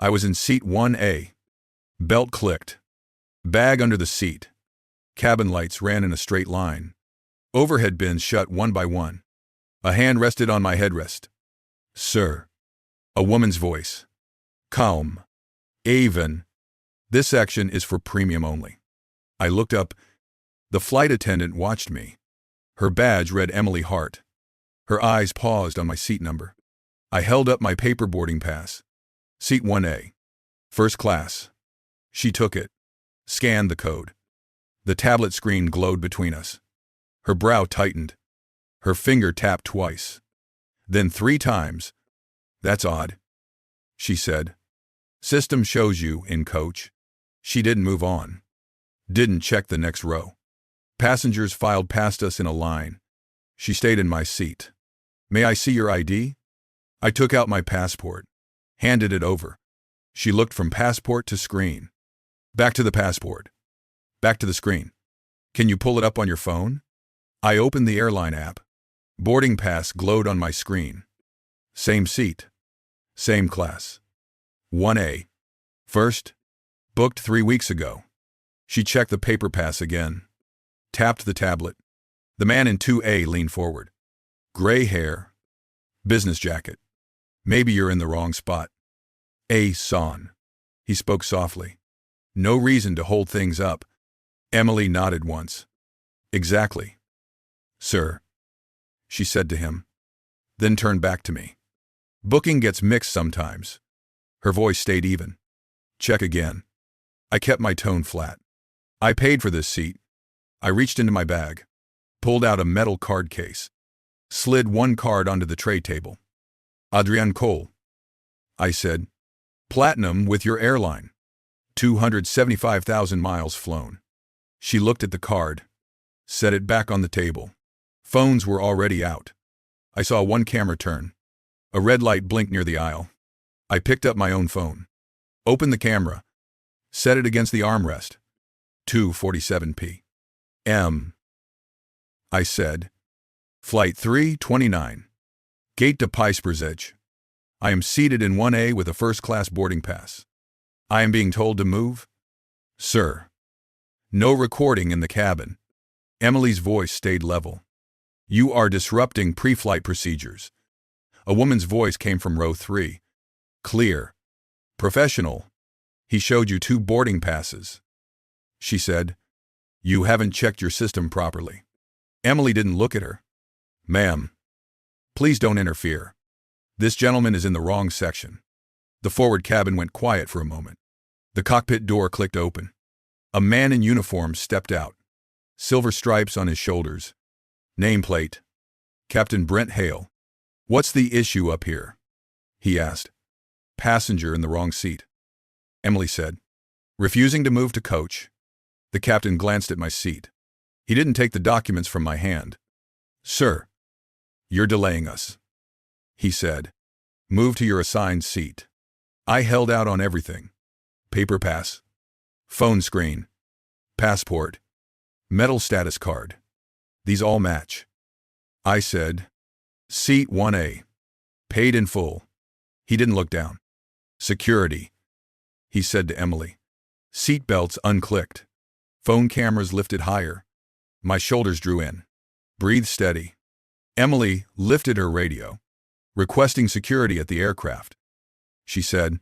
I was in seat 1A. Belt clicked. Bag under the seat. Cabin lights ran in a straight line. Overhead bins shut one by one. A hand rested on my headrest. "Sir." A woman's voice. "Calm. Avon. This section is for premium only." I looked up. The flight attendant watched me. Her badge read Emily Hart. Her eyes paused on my seat number. I held up my paper boarding pass. Seat 1A. First class. She took it. Scanned the code. The tablet screen glowed between us. Her brow tightened. Her finger tapped twice. Then 3 times. "That's odd," she said. "System shows you in coach." She didn't move on. Didn't check the next row. Passengers filed past us in a line. She stayed in my seat. "May I see your ID?" I took out my passport. Handed it over. She looked from passport to screen. Back to the passport. Back to the screen. "Can you pull it up on your phone?" I opened the airline app. Boarding pass glowed on my screen. Same seat. Same class. 1A. First. Booked 3 weeks ago. She checked the paper pass again. Tapped the tablet. The man in 2A leaned forward. Gray hair. Business jacket. "Maybe you're in the wrong spot." "A son." He spoke softly. "No reason to hold things up." Emily nodded once. "Exactly." "Sir," she said to him, then turned back to me. "Booking gets mixed sometimes." Her voice stayed even. "Check again." I kept my tone flat. "I paid for this seat." I reached into my bag, pulled out a metal card case, slid one card onto the tray table. "Adrienne Cole," I said. "Platinum with your airline. 275,000 miles flown." She looked at the card, set it back on the table. Phones were already out. I saw one camera turn. A red light blinked near the aisle. I picked up my own phone, opened the camera, set it against the armrest. 2:47 p.m. I said, "Flight 329. Gate to Piesperzeg. I am seated in 1A with a first-class boarding pass. I am being told to move." "Sir." "No recording in the cabin." Emily's voice stayed level. "You are disrupting pre-flight procedures." A woman's voice came from row 3. Clear. "Professional. He showed you 2 boarding passes." She said, "You haven't checked your system properly." Emily didn't look at her. "Ma'am, please don't interfere. This gentleman is in the wrong section." The forward cabin went quiet for a moment. The cockpit door clicked open. A man in uniform stepped out. Silver stripes on his shoulders. Nameplate. Captain Brent Hale. "What's the issue up here?" he asked. "Passenger in the wrong seat," Emily said. "Refusing to move to coach." The captain glanced at my seat. He didn't take the documents from my hand. "Sir, you're delaying us," he said. "Move to your assigned seat." I held out on everything. Paper pass. Phone screen. Passport. Metal status card. These all match. I said, "Seat 1A. Paid in full." He didn't look down. "Security," he said to Emily. Seat belts unclicked. Phone cameras lifted higher. My shoulders drew in. "Breathe steady." Emily lifted her radio. "Requesting security at the aircraft." She said,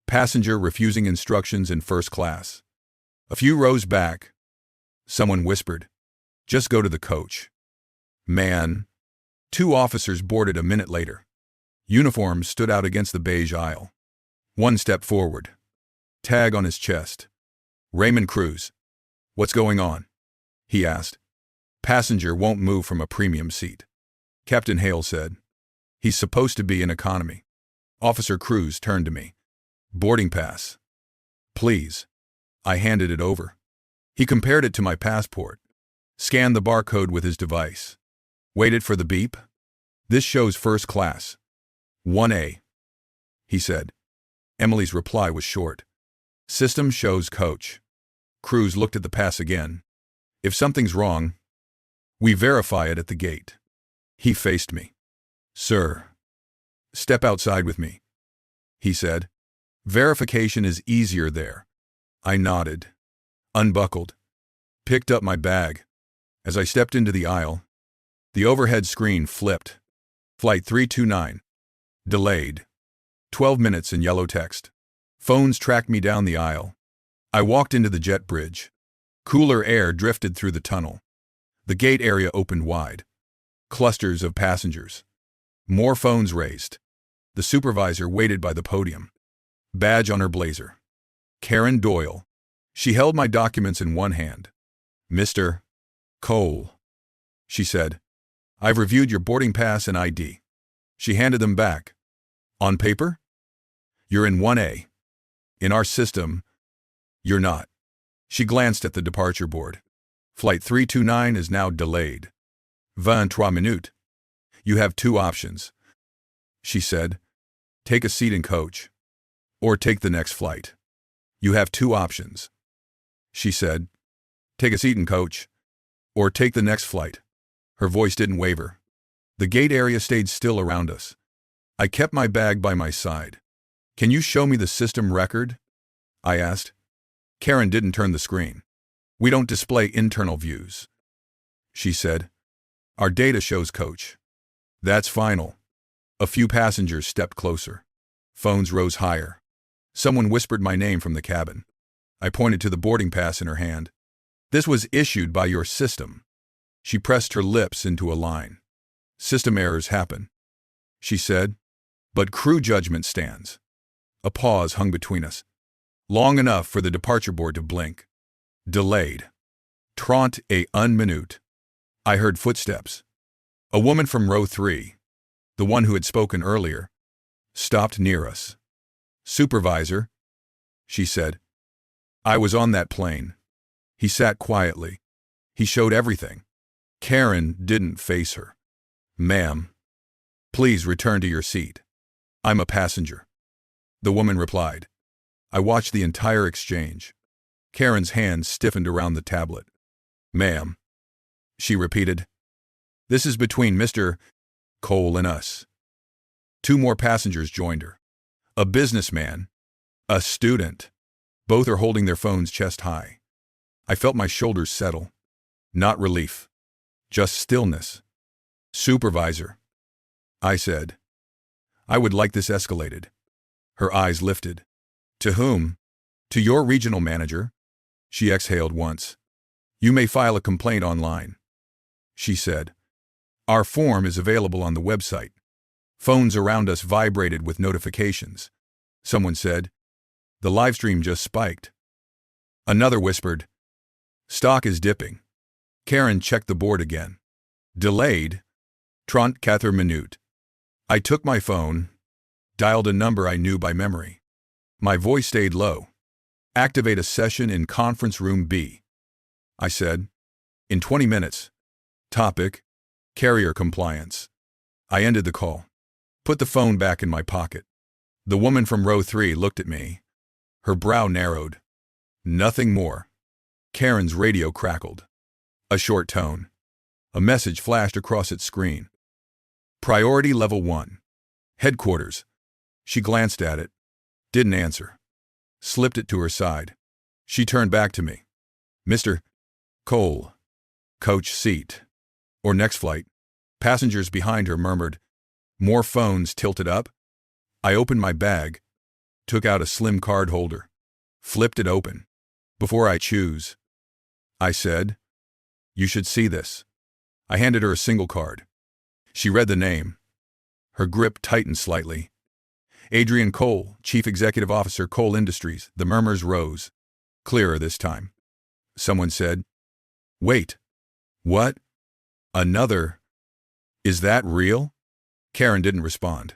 "Passenger refusing instructions in first class." A few rows back, someone whispered, "Just go to the coach." "Man." 2 officers boarded a minute later. Uniforms stood out against the beige aisle. One stepped forward. Tag on his chest. "Raymond Cruz." "What's going on?" he asked. "Passenger won't move from a premium seat," Captain Hale said. "He's supposed to be in economy." Officer Cruz turned to me. "Boarding pass." "Please." I handed it over. He compared it to my passport, scanned the barcode with his device, waited for the beep. "This shows first class. 1A," he said. Emily's reply was short. "System shows coach." Cruz looked at the pass again. "If something's wrong, we verify it at the gate." He faced me. "Sir." "Step outside with me," he said. Verification is easier there. I nodded, unbuckled, picked up my bag. As I stepped into the aisle, the overhead screen flipped. Flight 329. Delayed. 12 minutes in yellow text. Phones tracked me down the aisle. I walked into the jet bridge. Cooler air drifted through the tunnel. The gate area opened wide. Clusters of passengers. More phones raised. The supervisor waited by the podium. Badge on her blazer. Karen Doyle. She held my documents in one hand. Mr. Cole, she said. I've reviewed your boarding pass and ID. She handed them back. On paper? You're in 1A. In our system, you're not. She glanced at the departure board. Flight 329 is now delayed. 23 minutes. You have two options, she said. Take a seat in coach, or take the next flight. You have two options, she said. Take a seat in coach, or take the next flight. Her voice didn't waver. The gate area stayed still around us. I kept my bag by my side. Can you show me the system record? I asked. Karen didn't turn the screen. We don't display internal views, she said. Our data shows coach. That's final. A few passengers stepped closer. Phones rose higher. Someone whispered my name from the cabin. I pointed to the boarding pass in her hand. This was issued by your system. She pressed her lips into a line. System errors happen, she said, but crew judgment stands. A pause hung between us, long enough for the departure board to blink. Delayed. 31 minutes. I heard footsteps. A woman from row 3, the one who had spoken earlier, stopped near us. Supervisor, she said. I was on that plane. He sat quietly. He showed everything. Karen didn't face her. Ma'am, please return to your seat. I'm a passenger. The woman replied. I watched the entire exchange. Karen's hands stiffened around the tablet. Ma'am, she repeated. This is between Mr. Cole and us. Two more passengers joined her. A businessman, a student. Both are holding their phones chest high. I felt my shoulders settle. Not relief, just stillness. Supervisor, I said. I would like this escalated. Her eyes lifted. To whom? To your regional manager. She exhaled once. You may file a complaint online, she said. Our form is available on the website. Phones around us vibrated with notifications. Someone said, the live stream just spiked. Another whispered, stock is dipping. Karen checked the board again. Delayed. 34 minutes. I took my phone, dialed a number I knew by memory. My voice stayed low. Activate a session in conference room B. I said, in 20 minutes. Topic, carrier compliance. I ended the call. Put the phone back in my pocket. The woman from row 3 looked at me. Her brow narrowed. Nothing more. Karen's radio crackled. A short tone. A message flashed across its screen. Priority level 1. Headquarters. She glanced at it. Didn't answer. Slipped it to her side. She turned back to me. Mr. Cole. Coach seat. Or next flight. Passengers behind her murmured. More phones tilted up. I opened my bag. Took out a slim card holder. Flipped it open. Before I choose, I said, you should see this. I handed her a single card. She read the name. Her grip tightened slightly. Adrian Cole, Chief Executive Officer, Cole Industries. The murmurs rose. Clearer this time. Someone said, wait. What? Another? Is that real? Karen didn't respond.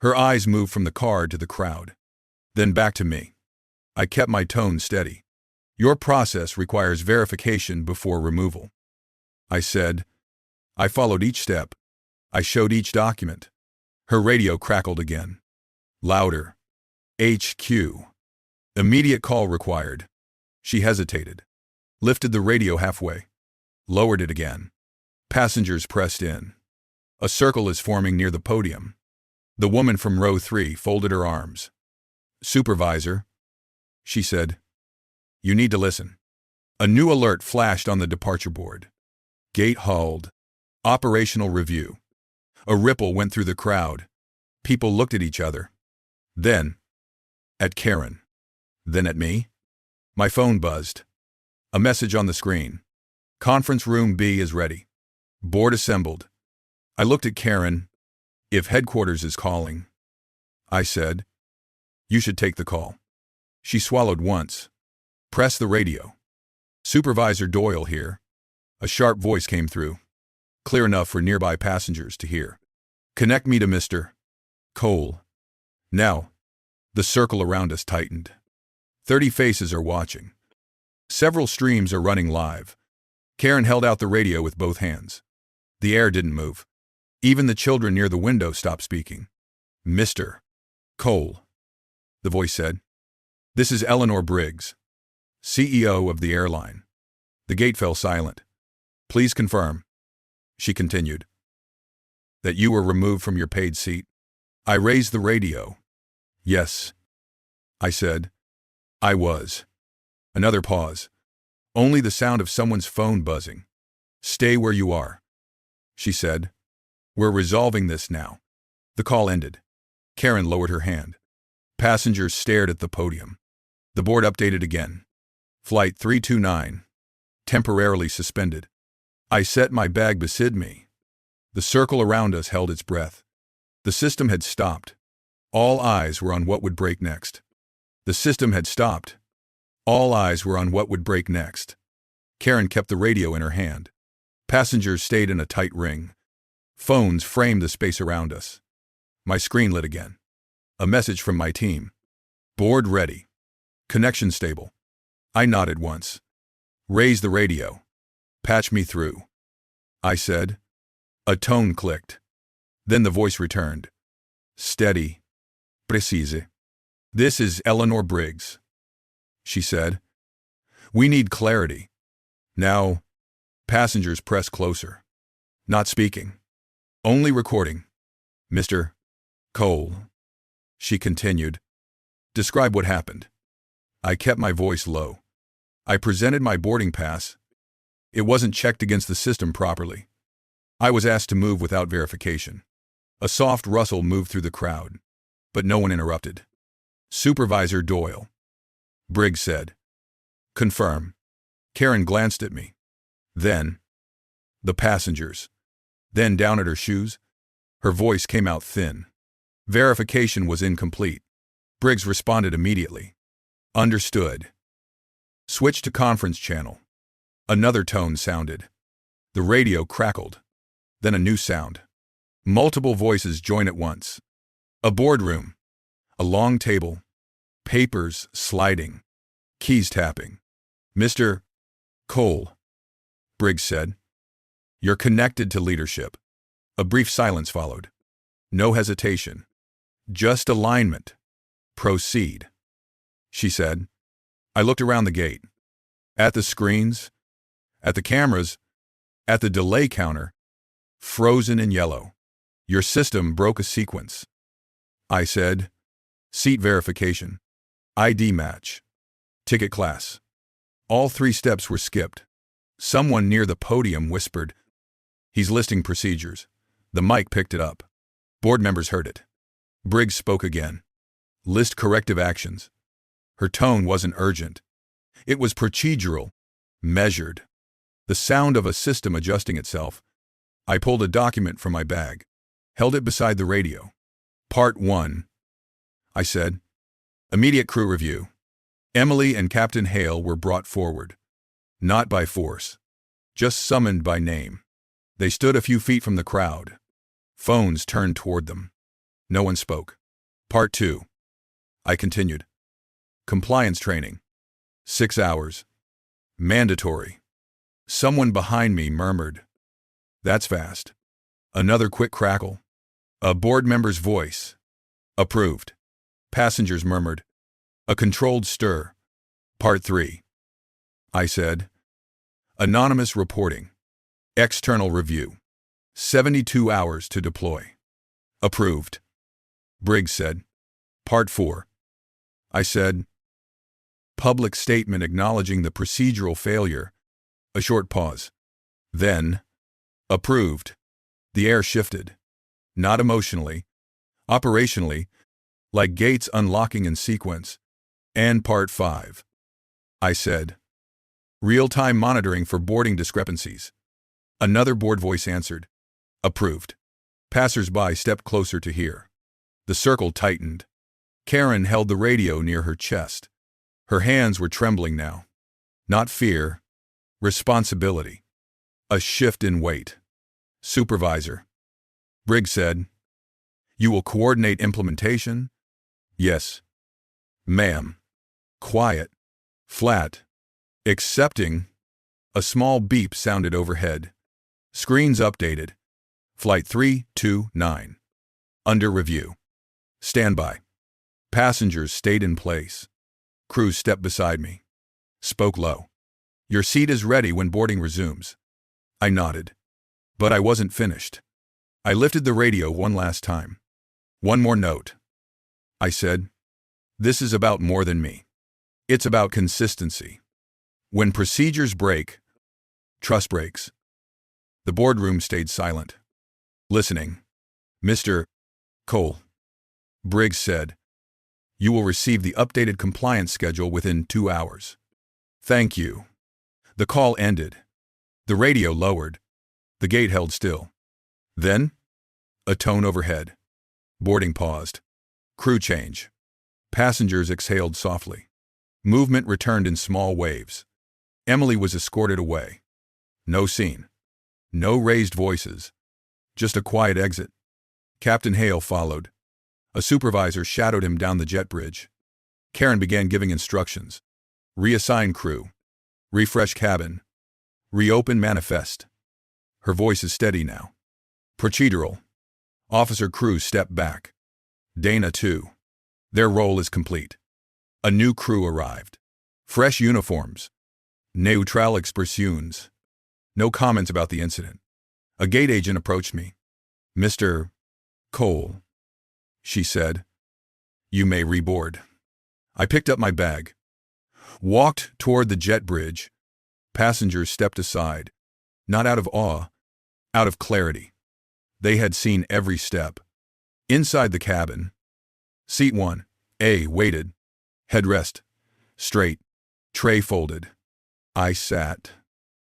Her eyes moved from the card to the crowd. Then back to me. I kept my tone steady. Your process requires verification before removal. I said. I followed each step. I showed each document. Her radio crackled again. Louder. HQ. Immediate call required. She hesitated. Lifted the radio halfway. Lowered it again. Passengers pressed in. A circle is forming near the podium. The woman from row 3 folded her arms. Supervisor, she said, you need to listen. A new alert flashed on the departure board. Gate hauled. Operational review. A ripple went through the crowd. People looked at each other. Then, at Karen. Then at me. My phone buzzed. A message on the screen. Conference room B is ready. Board assembled. I looked at Karen. If headquarters is calling, I said, you should take the call. She swallowed once. Press the radio. Supervisor Doyle here. A sharp voice came through, clear enough for nearby passengers to hear. Connect me to Mr. Cole. Now, the circle around us tightened. 30 faces are watching. Several streams are running live. Karen held out the radio with both hands. The air didn't move. Even the children near the window stopped speaking. Mr. Cole, the voice said. This is Eleanor Briggs, CEO of the airline. The gate fell silent. Please confirm, she continued, that you were removed from your paid seat. I raised the radio. Yes, I said. I was. Another pause. Only the sound of someone's phone buzzing. Stay where you are, she said. We're resolving this now. The call ended. Karen lowered her hand. Passengers stared at the podium. The board updated again. Flight 329. Temporarily suspended. I set my bag beside me. The circle around us held its breath. The system had stopped. All eyes were on what would break next. The system had stopped. All eyes were on what would break next. Karen kept the radio in her hand. Passengers stayed in a tight ring. Phones framed the space around us. My screen lit again. A message from my team. Board ready. Connection stable. I nodded once. Raise the radio. Patch me through, I said. A tone clicked. Then the voice returned. Steady. Precise. This is Eleanor Briggs, she said. We need clarity. Now, passengers press closer. Not speaking. Only recording. Mr. Cole, she continued. Describe what happened. I kept my voice low. I presented my boarding pass. It wasn't checked against the system properly. I was asked to move without verification. A soft rustle moved through the crowd, but no one interrupted. Supervisor Doyle, Briggs said. Confirm. Karen glanced at me. Then, the passengers. Then down at her shoes. Her voice came out thin. Verification was incomplete. Briggs responded immediately. Understood. Switch to conference channel. Another tone sounded. The radio crackled. Then a new sound. Multiple voices joined at once. A boardroom. A long table. Papers sliding. Keys tapping. Mr. Cole, Briggs said. You're connected to leadership. A brief silence followed. No hesitation. Just alignment. Proceed, she said. I looked around the gate. At the screens. At the cameras. At the delay counter. Frozen in yellow. Your system broke a sequence, I said. Seat verification. ID match. Ticket class. All 3 steps were skipped. Someone near the podium whispered, He's listing procedures. The mic picked it up. Board members heard it. Briggs spoke again. List corrective actions. Her tone wasn't urgent. It was procedural, measured. The sound of a system adjusting itself. I pulled a document from my bag, held it beside the radio. Part 1, I said. Immediate crew review. Emily and Captain Hale were brought forward. Not by force. Just summoned by name. They stood a few feet from the crowd. Phones turned toward them. No one spoke. Part 2. I continued. Compliance training. 6 hours. Mandatory. Someone behind me murmured, That's fast. Another quick crackle. A board member's voice. Approved. Passengers murmured. A controlled stir. Part 3. I said. Anonymous reporting. External review. 72 hours to deploy. Approved. Briggs said. Part 4. I said. Public statement acknowledging the procedural failure. A short pause. Then, approved. The air shifted. Not emotionally. Operationally, like gates unlocking in sequence. And Part 5. I said. Real-time monitoring for boarding discrepancies. Another board voice answered. Approved. Passers-by stepped closer to hear. The circle tightened. Karen held the radio near her chest. Her hands were trembling now. Not fear. Responsibility. A shift in weight. Supervisor. Briggs said. You will coordinate implementation? Yes. Ma'am. Quiet. Flat. Accepting. A small beep sounded overhead. Screens updated. Flight 329. Under review. Standby. Passengers stayed in place. Crew stepped beside me. Spoke low. Your seat is ready when boarding resumes. I nodded. But I wasn't finished. I lifted the radio one last time. One more note. I said. This is about more than me. It's about consistency. When procedures break, trust breaks. The boardroom stayed silent. Listening. Mr. Cole. Briggs said. You will receive the updated compliance schedule within 2 hours. Thank you. The call ended. The radio lowered. The gate held still. Then, a tone overhead. Boarding paused. Crew change. Passengers exhaled softly. Movement returned in small waves. Emily was escorted away. No scene. No raised voices. Just a quiet exit. Captain Hale followed. A supervisor shadowed him down the jet bridge. Karen began giving instructions. Reassign crew. Refresh cabin. Reopen manifest. Her voice is steady now. Procedural. Officer crew stepped back. Dana too. Their role is complete. A new crew arrived. Fresh uniforms. Neutral expressions. No comments about the incident. A gate agent approached me. Mr. Cole, she said. You may reboard. I picked up my bag. Walked toward the jet bridge. Passengers stepped aside. Not out of awe, out of clarity. They had seen every step. Inside the cabin. Seat 1A waited. Headrest. Straight. Tray folded. I sat.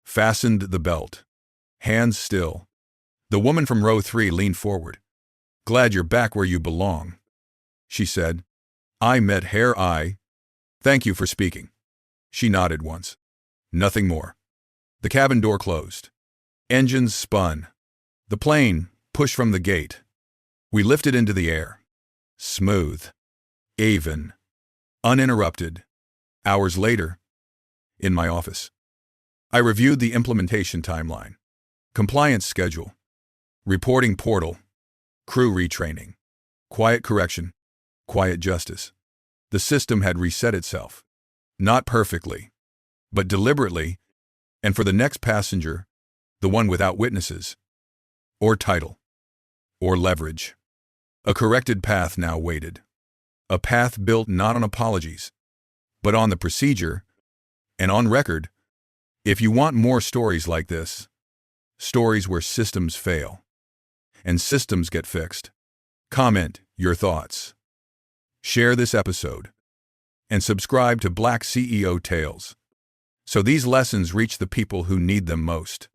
Fastened the belt. Hands still. The woman from row 3 leaned forward. Glad you're back where you belong, she said. I met Hair I. Thank you for speaking. She nodded once. Nothing more. The cabin door closed. Engines spun. The plane pushed from the gate. We lifted into the air. Smooth. Even. Uninterrupted. Hours later, in my office, I reviewed the implementation timeline, compliance schedule, reporting portal, crew retraining, quiet correction, quiet justice. The system had reset itself. Not perfectly, but deliberately, and for the next passenger, the one without witnesses, or title, or leverage. A corrected path now waited. A path built not on apologies, but on the procedure, and on record. If you want more stories like this, stories where systems fail, and systems get fixed, comment your thoughts. Share this episode, and subscribe to Black CEO Tales, so these lessons reach the people who need them most.